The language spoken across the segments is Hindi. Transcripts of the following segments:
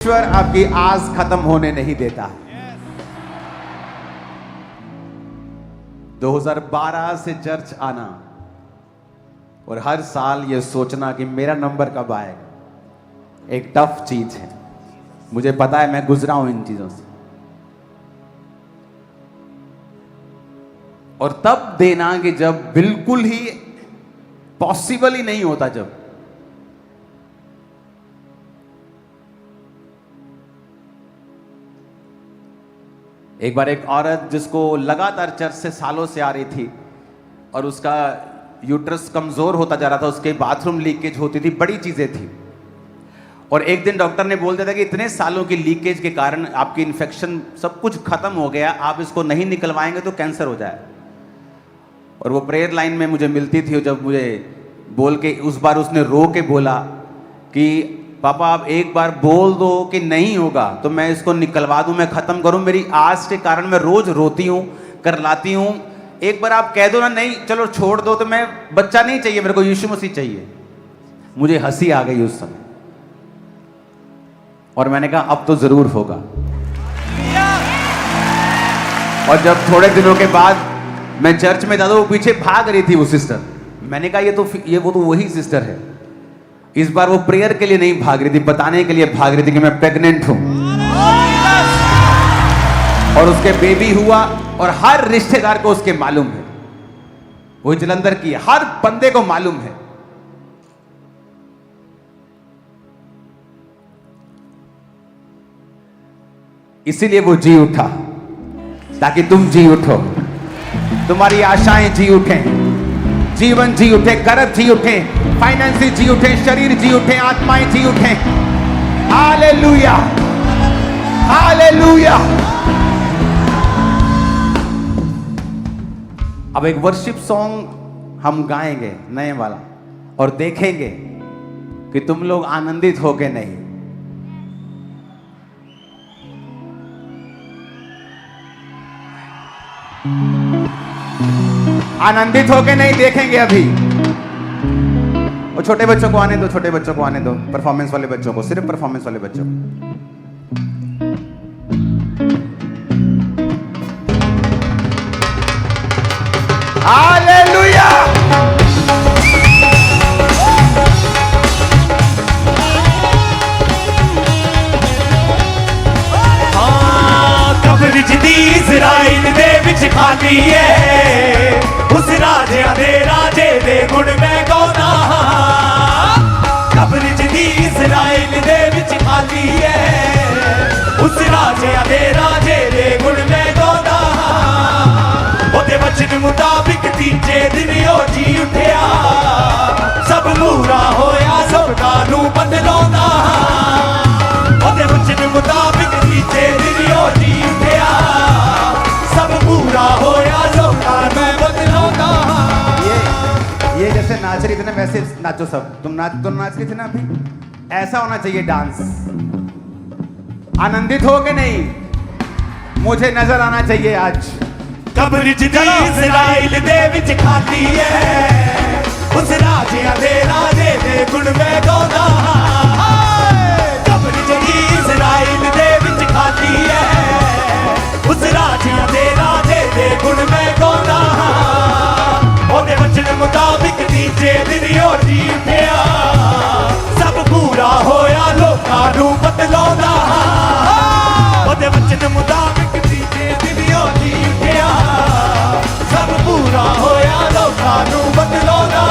ईश्वर आपकी आस खत्म होने नहीं देता। 2012 से चर्च आना और हर साल ये सोचना कि मेरा नंबर कब आएगा एक टफ चीज है। मुझे पता है, मैं गुजरा हूं इन चीजों से। और तब देना कि जब बिल्कुल ही पॉसिबल ही नहीं होता। जब एक बार एक औरत जिसको लगातार चर्च से सालों से आ रही थी और उसका यूट्रस कमजोर होता जा रहा था, उसके बाथरूम लीकेज होती थी, बड़ी चीजें थी। और एक दिन डॉक्टर ने बोल दिया था कि इतने सालों की लीकेज के कारण आपकी इन्फेक्शन सब कुछ खत्म हो गया, आप इसको नहीं निकलवाएंगे तो कैंसर हो जाए। और वो प्रेयर लाइन में मुझे मिलती थी, जब मुझे बोल के उस बार उसने रो के बोला कि पापा आप एक बार बोल दो कि नहीं होगा तो मैं इसको निकलवा दूं, मैं खत्म करूं। मेरी आस के कारण मैं रोज रोती हूं, करलाती हूं। एक बार आप कह दो ना, नहीं चलो छोड़ दो, तो मैं बच्चा नहीं चाहिए, मेरे को यीशु मसीह चाहिए। मुझे हंसी आ गई उस समय और मैंने कहा अब तो जरूर होगा। और जब थोड़े दिनों के बाद मैं चर्च में था तो वो पीछे भाग रही थी वो सिस्टर। मैंने कहा वो तो वही सिस्टर है। इस बार वो प्रेयर के लिए नहीं भाग रही थी, बताने के लिए भाग रही थी कि मैं प्रेग्नेंट हूं। और उसके बेबी हुआ और हर रिश्तेदार को उसके मालूम है। वो जलंधर की है, हर बंदे को मालूम है। इसीलिए वो जी उठा ताकि तुम जी उठो, तुम्हारी आशाएं जी उठें, जीवन जी उठे, कर्ज जी उठे, फाइनेंस जी उठे, शरीर जी उठे, आत्माएं जी उठे। Hallelujah, hallelujah. अब एक वर्शिप सॉन्ग हम गाएंगे नए वाला और देखेंगे कि तुम लोग आनंदित हो के नहीं। आनंदित होके नहीं देखेंगे अभी। और छोटे बच्चों को आने दो, छोटे बच्चों को आने दो, परफॉर्मेंस वाले बच्चों को, सिर्फ परफॉर्मेंस वाले बच्चों को। हालेलुया। कब्र जिदी इज़राइल दे विच खाली है, उस राजे दे गुण मैं गाना। कब्र जिदी इज़राइल दे विच खाली है, उस राजे दे गुण मैं गाना। ओदे वचन मुताबिक तीजे दिन ओ जी उठिया, सब पूरा होया सबका नू बदलाउंदा। ओदे वचन मुताबिक तीजे दिन ओ जी उठिया, सब पूरा होया सबका नू बदलाउंदा। ये जैसे नाच रही थी ना वैसे नाचो सब। तुम नाच रही थी ना अभी, ऐसा होना चाहिए डांस। आनंदित हो के नहीं, मुझे नजर आना चाहिए आज। कब्र जिदी इज़राइल दे विच खाली है, उस राजे दे गुण मैं गाना। कब्र जिदी इज़राइल दे विच खाली है, उस राजे दे गुण मैं गाना। ओदे वचन मुताबिक तीजे दिन ओ जी उठिया, सब पूरा होया लोकां नू बदलाउंदा। ओदे वचन मुताबिक तीजे दिन ओ जी उठिया, सब पूरा होया लोकां नू बदलाउंदा।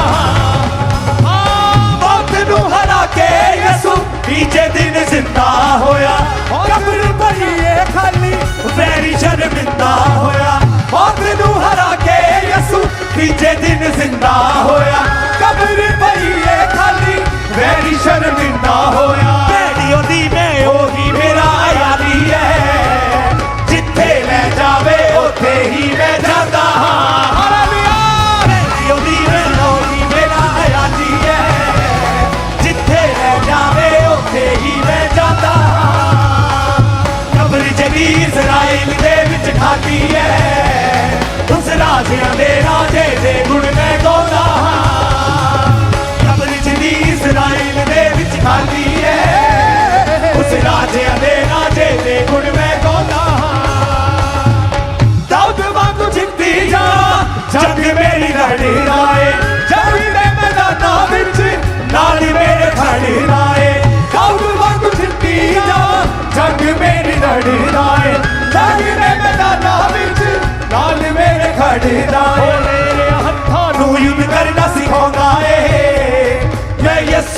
मौत नू हरा के यसू तीजे दिन जिंदा होया, कब्र भरी है खाली वैरी शर्मिंदा होया। मौत नू हरा के यसू तीजे दिन जिंदा होया, कब्र भरी है खाली वैरी शर्मिंदा होया। भैड़ियों दी मैं ओही मेरा यारी है, जिथे ले जावे उथे ही मैं जाता। भैड़ियों दी मैं ओही मेरा यारी है, जिथे ले जावे उथे ही मैं जाता। कब्र जिदी इज़राइल दे विच खाली है, उस राजे दे गुण मैं गाना।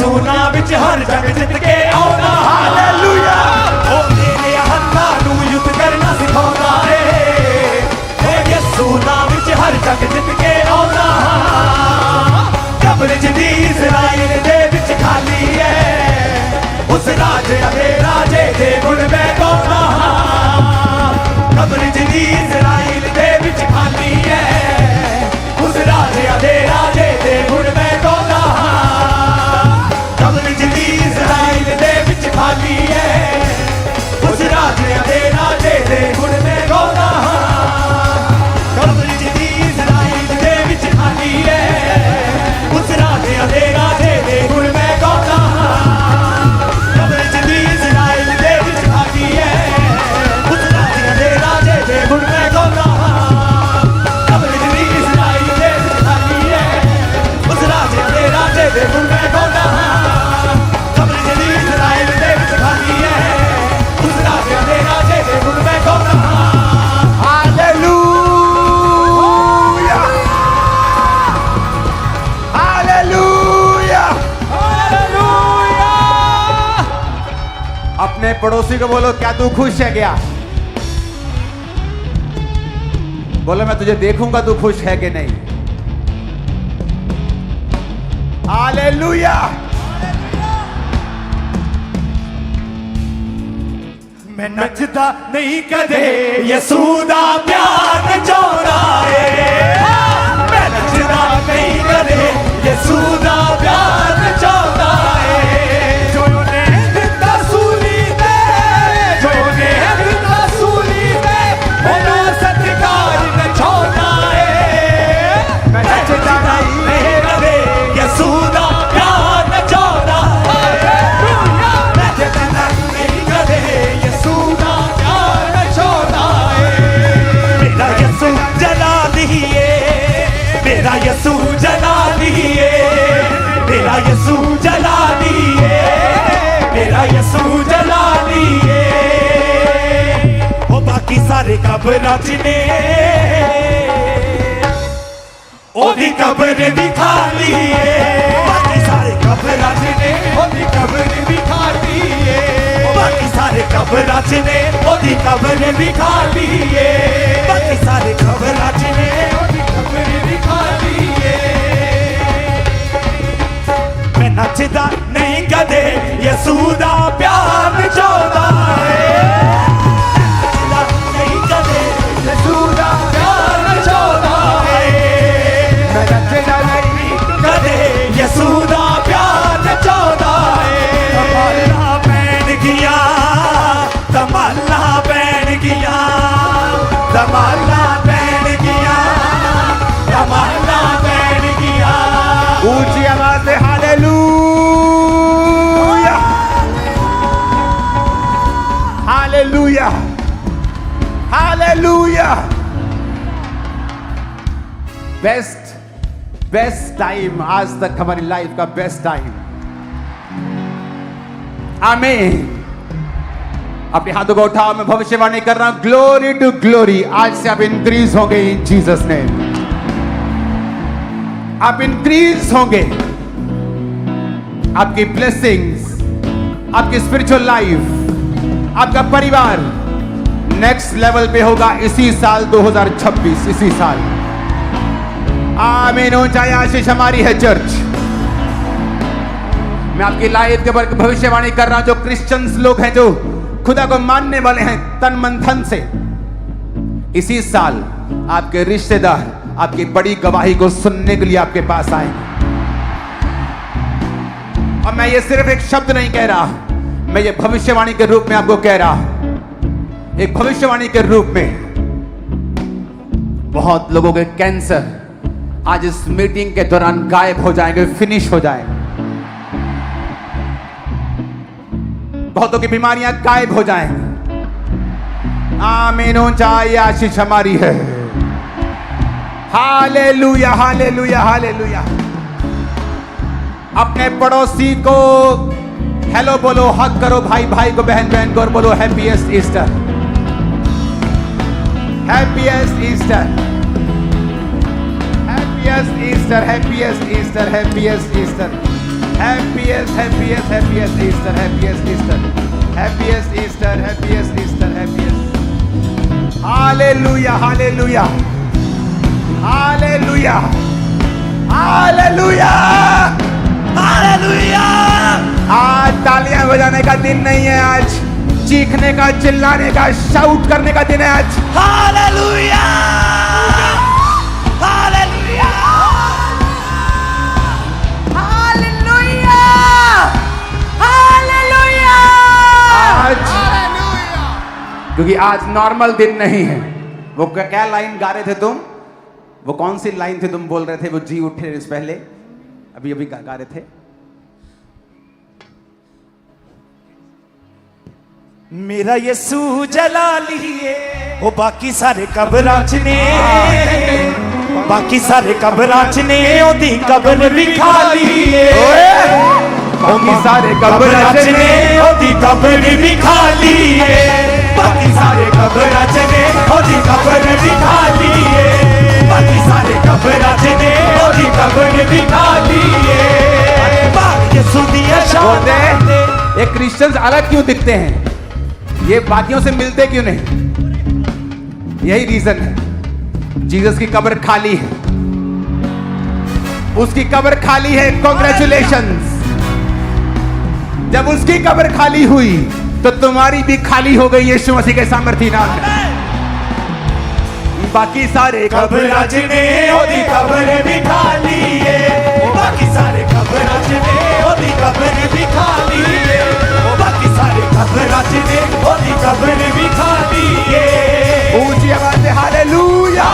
यसू नाम विच हर जंग जित के आउंदा हालेलुया ओ मेरे हत्थां नूं युद्ध करना सिखाउंदा ए यसू नाम विच हर जंग जित के आउंदा कब्र च दी इज़राइल दे विच खाली है उस राजे दे राजे दे गुण मैं गाउंदा कब्र च दी इज़राइल दे विच खाली है उस राजे दे गुण मैं गाउंदा कब्र च दी इज़राइल दे विच खाली है उस राजे दे गुण मैं गाउंदा कब्र च दी इज़राइल दे विच खाली है उस राजे दे गुण मैं गाउंदा कब्र च दी इज़राइल दे विच खाली है उस राजे दे गुण मैं गाउंदा कब्र च दी इज़राइल दे विच खाली है उस राजे दे गुण मैं गाउंदा कब्र च दी इज़राइल दे विच खाली है उस राजे दे गुण मैं गाउंदा अपने पड़ोसी को बोलो, क्या तू खुश है क्या? बोलो, मैं तुझे देखूंगा तू खुश है कि नहीं। हालेलुया। मैं नचदा नहीं कदे यसू दा प्यार नचाउंदा है मैं नचदा नहीं कदे यसू दा प्यार नचाउंदा है जो ने दिता सूली ते जो ने दिता सूली ते ओदा सत्कार नचाउंदा है मैं नचदा नहीं कदे यसू दा प्यार नचाउंदा है मैं नचदा नहीं कदे यसू दा प्यार नचाउंदा है मेरा यसू जलाली है मेरा यसू जलाली है मेरा यसू जलाली है मेरा यसू जलाली है ओ बाकी सारे कब्रां च ने ओदी कब्र भी खाली है बाकी सारे कब्रां च ने ओदी कब्र भी खाली है बाकी सारे कब्रां च ने ओदी कब्र भी खाली है बाकी सारे कब्रां च ने ओदी कब्र भी खाली है मैं नचदा नहीं कदे यसू दा प्यार नचाउंदा है नचदा नहीं कदे यसू दा प्यार नचाउंदा है मैं नचदा नहीं कदे यसू दा प्यार नचाउंदा है तमाला पैन गया तमाला पैन गया तमाला पैन गया तमाला पैन गया ऊंची आवाज से hallelujah. Hallelujah. Hallelujah. Best time आज तक हमारी लाइफ का बेस्ट टाइम। आमीन। अपने हाथों को उठाओ, मैं भविष्यवाणी कर रहा हूं, ग्लोरी टू ग्लोरी। आज से आप इंक्रीज होंगे इन जीसस नेम। आप इंक्रीज होंगे। आपकी ब्लेसिंग्स, आपकी स्पिरिचुअल लाइफ, आपका परिवार नेक्स्ट लेवल पे होगा इसी साल 2026। इसी साल आमीन। ऊंचाई आशीष हमारी है चर्च। मैं आपकी लाइफ के ऊपर भविष्यवाणी कर रहा हूं। जो क्रिश्चियंस लोग हैं, जो खुदा को मानने वाले हैं तन मन धन से, इसी साल आपके रिश्तेदार आपकी बड़ी गवाही को सुनने के लिए आपके पास आएंगे। और मैं ये सिर्फ एक शब्द नहीं कह रहा, मैं ये भविष्यवाणी के रूप में आपको कह रहा हूं। एक भविष्यवाणी के रूप में बहुत लोगों के कैंसर आज इस मीटिंग के दौरान गायब हो जाएंगे, फिनिश हो जाएंगे। बहुतों की बीमारियां गायब हो जाएंगी। आमीन। ऊंचाई आशीष हमारी है। हालेलुया। हालेलुया। हालेलुया। अपने पड़ोसी को हेलो बोलो, हक करो भाई भाई को, बहन बहन को, और बोलो happiest Easter. Happiest Easter. Happiest Easter. Happiest Easter. Happiest Easter. Happiest, happiest, happiest Easter, happiest Easter, happiest Easter, happiest Easter, happiest. Hallelujah, hallelujah, hallelujah, hallelujah, hallelujah. आज तालियां बजाने का दिन नहीं है, आज चीखने का, चिल्लाने का, शाउट करने का दिन है आज. Hallelujah, hallelujah, hallelujah, hallelujah. आज क्योंकि आज नॉर्मल दिन नहीं है. वो क्या लाइन गा रहे थे तुम? वो कौन सी लाइन थी तुम बोल रहे थे? वो जी उठे इस पहले अभी अभी गा रहे थे. मेरा यीशु जला लिए वो बाकी सारे कबरां च ने, बाकी सारे कबरां च ने ओदी कबर भी खाली है. बाकी सारे कब्रां च ने ओदी कबर भी खाली है. बाकी सारे कबरां च ने ओदी कबर भी खाली है. बाकी सारे कबरां च ने ओदी कबर भी खाली है. बाकी यीशु दी शान दे. ये क्रिश्चियंस अलग क्यों दिखते हैं? ये बाकियों से मिलते क्यों नहीं? यही रीजन है. जीसस की कब्र खाली है, उसकी कब्र खाली है. कॉन्ग्रेचुलेशंस. जब उसकी कब्र खाली हुई तो तुम्हारी भी खाली हो गई यीशु मसीह के सामर्थ्य नाम में. बाकी सारे कब्रां च ने ओदी कब्र भी खाली है. बाकी सारे कब्रां च ने ओदी कब्र भी खाली है. बाकी सारे कब्रां च ने ओदी कब्र भी खाली है. ऊंची आवाज से हालेलुया.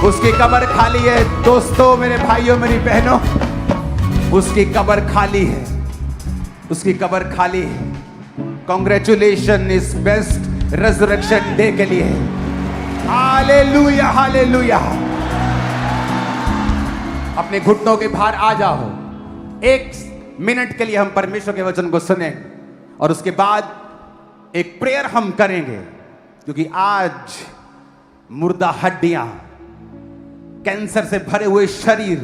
उसकी कब्र खाली है दोस्तों, मेरे भाइयों, मेरी बहनों, उसकी कब्र खाली है. उसकी कब्र खाली है. कॉन्ग्रेचुलेशन इस बेस्ट रेजरेक्शन डे के लिए. Hallelujah, hallelujah. अपने घुटनों के बाहर आ जाओ. एक मिनट के लिए हम परमेश्वर के वचन को सुने और उसके बाद एक प्रेयर हम करेंगे. क्योंकि आज मुर्दा हड्डियां, कैंसर से भरे हुए शरीर,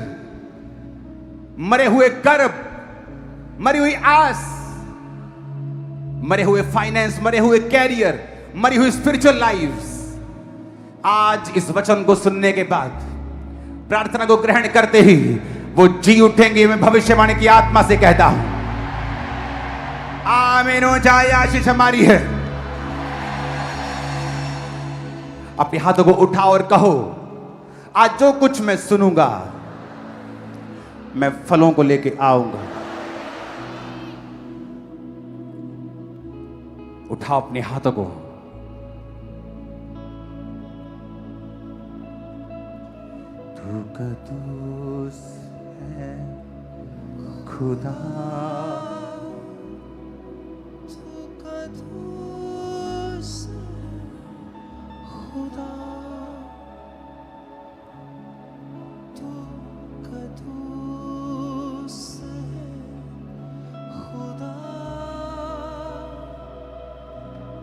मरे हुए गर्भ, मरी हुई आस, मरे हुए फाइनेंस, मरे हुए कैरियर, मरी हुई स्पिरिचुअल लाइफ्स, आज इस वचन को सुनने के बाद, प्रार्थना को ग्रहण करते ही वो जी उठेंगे. मैं भविष्यवाणी की आत्मा से कहता हूं. आमीन हो जाए. आशीष हमारी है. अपने हाथों को उठाओ और कहो, आज जो कुछ मैं सुनूंगा मैं फलों को लेके आऊंगा. उठाओ अपने हाथों को. तू कदूस है खुदा, तू कदूस खुदा, तू कदूस खुदा,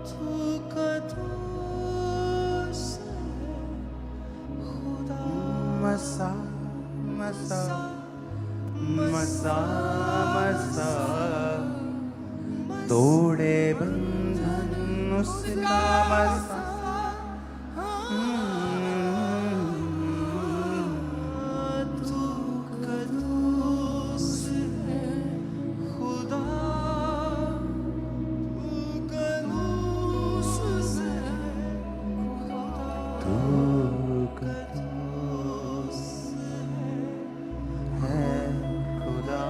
तू कदूस खुदा. मसा मसा मसा मसा, तोड़े बंधन उसका मसा. तू कदूस है खुदा, तू कदूस है खुदा, तू कदूस है खुदा,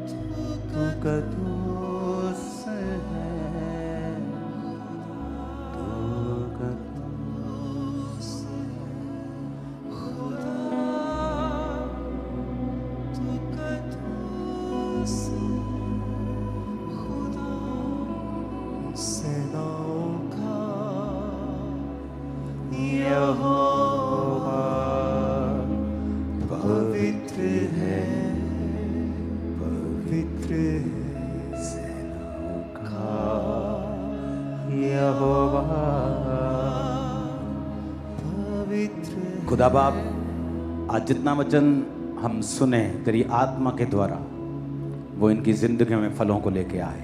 तू कदूस है, तू कदूस खुदा, तू कदूस खुदा. सेनाओं का यहोवा पवित्र है, पवित्र है. सेनाओं का यहोवा पवित्र खुदा बाप, आज जितना वचन हम सुने तेरी आत्मा के द्वारा, वो इनकी जिंदगी में फलों को लेके आए।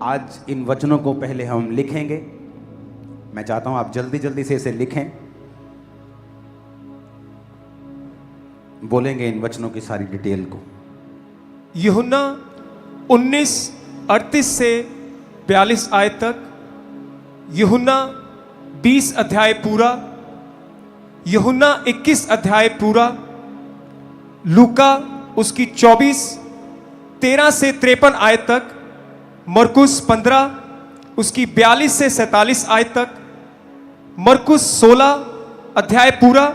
आज इन वचनों को पहले हम लिखेंगे। मैं चाहता हूं आप जल्दी जल्दी से इसे लिखें। बोलेंगे इन वचनों की सारी डिटेल को। यूहन्ना 19:38 से 42 आयत तक, यूहन्ना 20 अध्याय पूरा, यूहन्ना 21 अध्याय पूरा, लूका उसकी 24:13 से 53 आयत तक, मरकुस 15 उसकी 42 से 47 आयत तक, मरकुस 16 अध्याय पूरा,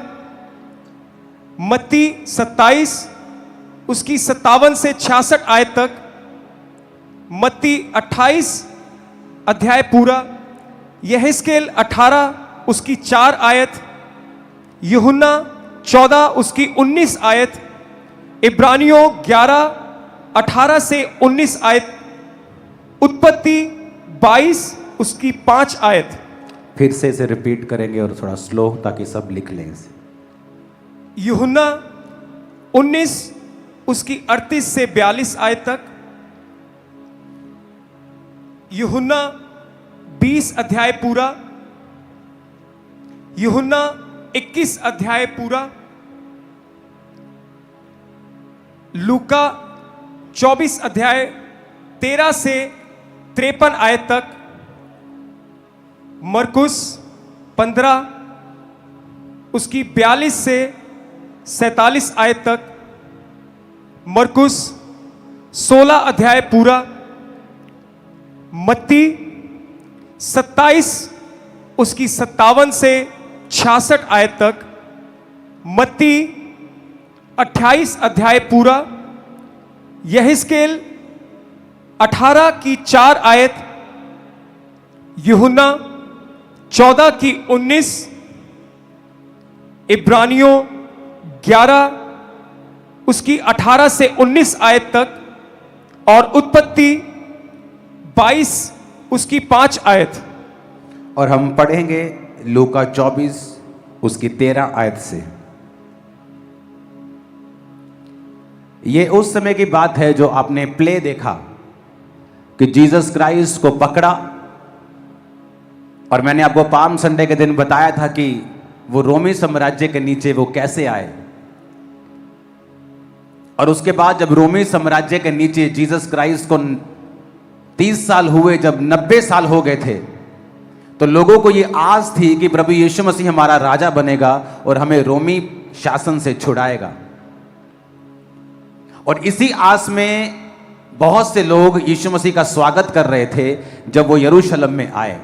मत्ती 27 उसकी 57 से 66 आयत तक, मत्ती 28 अध्याय पूरा, यहेजकेल 18 उसकी 4 आयत, यूहन्ना 14 उसकी 19 आयत, इब्रानियों 11:18 से 19 आयत, उत्पत्ति 22 उसकी 5 आयत। फिर से इसे रिपीट करेंगे और थोड़ा स्लो, ताकि सब लिख लें इसे। यूहन्ना 19 उसकी 38 से 42 आयत तक, यूहन्ना 20 अध्याय पूरा, यूहन्ना 21 अध्याय पूरा, लूका 24 अध्याय 13 से 53 आयत तक, मरकुस 15 उसकी 42 से 47 आयत तक, मरकुस 16 अध्याय पूरा, मत्ती 27 उसकी 57 से 66 आयत तक, मत्ती 28 अध्याय पूरा, यहेजकेल 18 की 4 आयत, यूहन्ना 14 की 19, इब्रानियों 11 उसकी 18 से 19 आयत तक, और उत्पत्ति 22 उसकी 5 आयत। और हम पढ़ेंगे लूका 24 उसकी 13 आयत से। ये उस समय की बात है जो आपने प्ले देखा कि जीसस क्राइस्ट को पकड़ा, और मैंने आपको पाम संडे के दिन बताया था कि वो रोमी साम्राज्य के नीचे वो कैसे आए। और उसके बाद जब रोमी साम्राज्य के नीचे जीसस क्राइस्ट को 30 साल हुए, जब 90 साल हो गए थे, तो लोगों को ये आस थी कि प्रभु यीशु मसीह हमारा राजा बनेगा और हमें रोमी शासन से छुड़ाएगा। और इसी आस में बहुत से लोग यीशु मसीह का स्वागत कर रहे थे जब वो यरूशलेम में आए।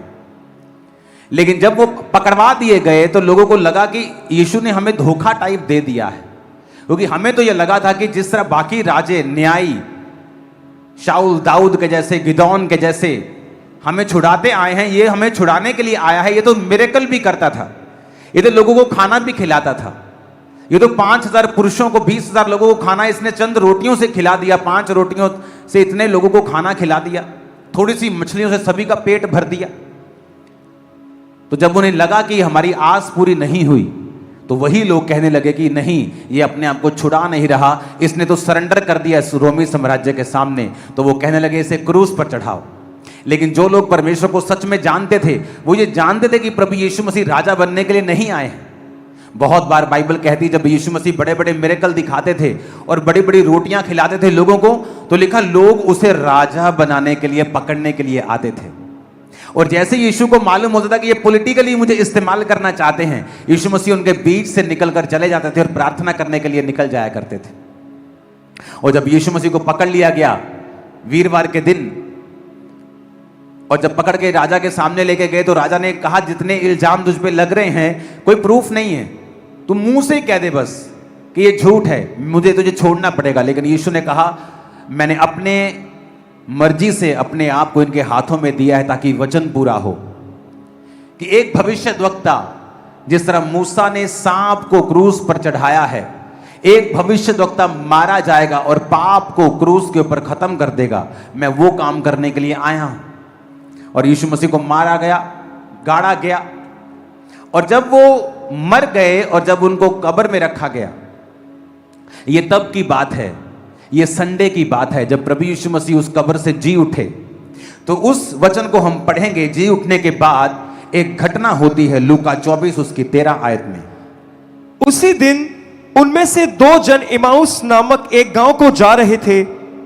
लेकिन जब वो पकड़वा दिए गए तो लोगों को लगा कि यीशु ने हमें धोखा टाइप दे दिया है, क्योंकि हमें तो ये लगा था कि जिस तरह बाकी राजे न्यायी शाऊल दाऊद के जैसे, गिदौन के जैसे हमें छुड़ाते आए हैं, ये हमें छुड़ाने के लिए आया है। ये तो मिरेकल भी करता था, ये तो लोगों को खाना भी खिलाता था। ये तो 5000 पुरुषों को 20,000 लोगों को खाना इसने चंद रोटियों से खिला दिया। 5 रोटियों से इतने लोगों को खाना खिला दिया, थोड़ी सी मछलियों से सभी का पेट भर दिया। तो जब उन्हें लगा कि हमारी आस पूरी नहीं हुई, तो वही लोग कहने लगे कि नहीं, ये अपने आप को छुड़ा नहीं रहा, इसने तो सरेंडर कर दिया इस रोमी साम्राज्य के सामने। तो वो कहने लगे इसे क्रूस पर चढ़ाओ। लेकिन जो लोग परमेश्वर को सच में जानते थे, वो ये जानते थे कि प्रभु यीशु मसीह राजा बनने के लिए नहीं आए हैं। बहुत बार बाइबल कहती है जब यीशु मसीह बड़े बड़े मिरेकल दिखाते थे और बड़ी बड़ी रोटियां खिलाते थे लोगों को, तो लिखा लोग उसे राजा बनाने के लिए, पकड़ने के लिए आते थे। और जैसे यीशु को मालूम होता था कि ये पॉलिटिकली मुझे इस्तेमाल करना चाहते हैं, यीशु मसीह उनके बीच से निकलकर चले जाते थे और प्रार्थना करने के लिए निकल जाया करते थे। और जब यीशु मसीह को पकड़ लिया गया वीरवार के दिन, और जब पकड़ के राजा के सामने लेके गए, तो राजा ने कहा जितने इल्जाम तुझ पे लग रहे हैं कोई प्रूफ नहीं है, तू मुंह से कह दे बस कि ये झूठ है, मुझे तुझे छोड़ना पड़ेगा। लेकिन यीशु ने कहा मैंने अपने मर्जी से अपने आप को इनके हाथों में दिया है ताकि वचन पूरा हो कि एक भविष्यद्वक्ता, जिस तरह मूसा ने सांप को क्रूस पर चढ़ाया है, एक भविष्यद्वक्ता मारा जाएगा और पाप को क्रूस के ऊपर खत्म कर देगा। मैं वो काम करने के लिए आया हूं। और यीशु मसीह को मारा गया, गाड़ा गया, और जब वो मर गए और जब उनको कब्र में रखा गया, ये तब की बात है, ये संडे की बात है, जब प्रभु यीशु मसीह उस कब्र से जी उठे। तो उस वचन को हम पढ़ेंगे। जी उठने के बाद एक घटना होती है, लूका 24 उसकी 13 आयत में। उसी दिन उनमें से 2 जन इमाउस नामक एक गांव को जा रहे थे,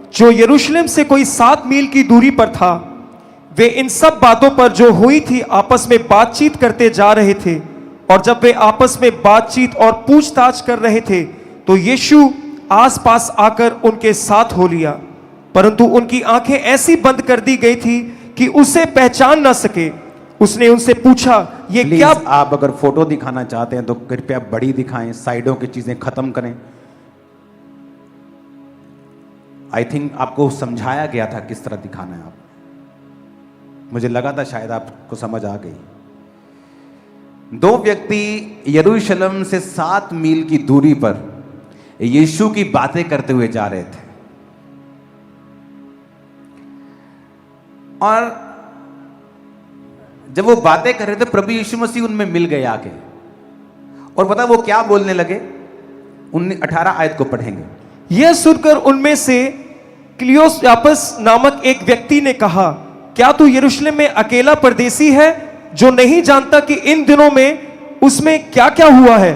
जो यरूशलेम से कोई 7 मील की दूरी पर था। वे इन सब बातों पर जो हुई थी आपस में बातचीत करते जा रहे थे। और जब वे आपस में बातचीत और पूछताछ कर रहे थे, तो यीशु आसपास आकर उनके साथ हो लिया, परंतु उनकी आंखें ऐसी बंद कर दी गई थी कि उसे पहचान ना सके। उसने उनसे पूछा, ये प्लीज क्या? आप अगर फोटो दिखाना चाहते हैं तो कृपया बड़ी दिखाएं, साइडों की चीजें खत्म करें। आई थिंक आपको समझाया गया था किस तरह दिखाना है। आप, मुझे लगा था शायद आपको समझ आ गई। 2 व्यक्ति यरूशलेम से 7 मील की दूरी पर यीशु की बातें करते हुए जा रहे थे, और जब वो बातें कर रहे थे, प्रभु यीशु मसीह उनमें मिल गए आके, और पता वो क्या बोलने लगे? 18 आयत को पढ़ेंगे। यह सुनकर उनमें से क्लियोपास नामक एक व्यक्ति ने कहा, क्या तू यरूशलेम में अकेला परदेसी है, जो नहीं जानता कि इन दिनों में उसमें क्या क्या हुआ है?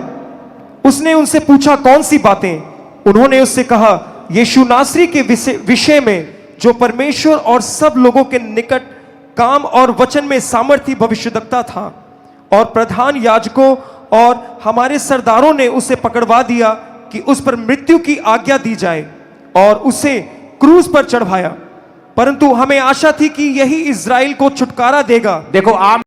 उसने उनसे पूछा, कौन सी बातें? उन्होंने उससे कहा, यीशु नासरी के विषय में, जो परमेश्वर और सब लोगों के निकट काम और वचन में सामर्थी भविष्यद्वक्ता था। और प्रधान याजकों और हमारे सरदारों ने उसे पकड़वा दिया कि उस पर मृत्यु की आज्ञा दी जाए और उसे क्रूस पर चढ़वाया, परंतु हमें आशा थी कि यही इज़राइल को छुटकारा देगा। देखो, आप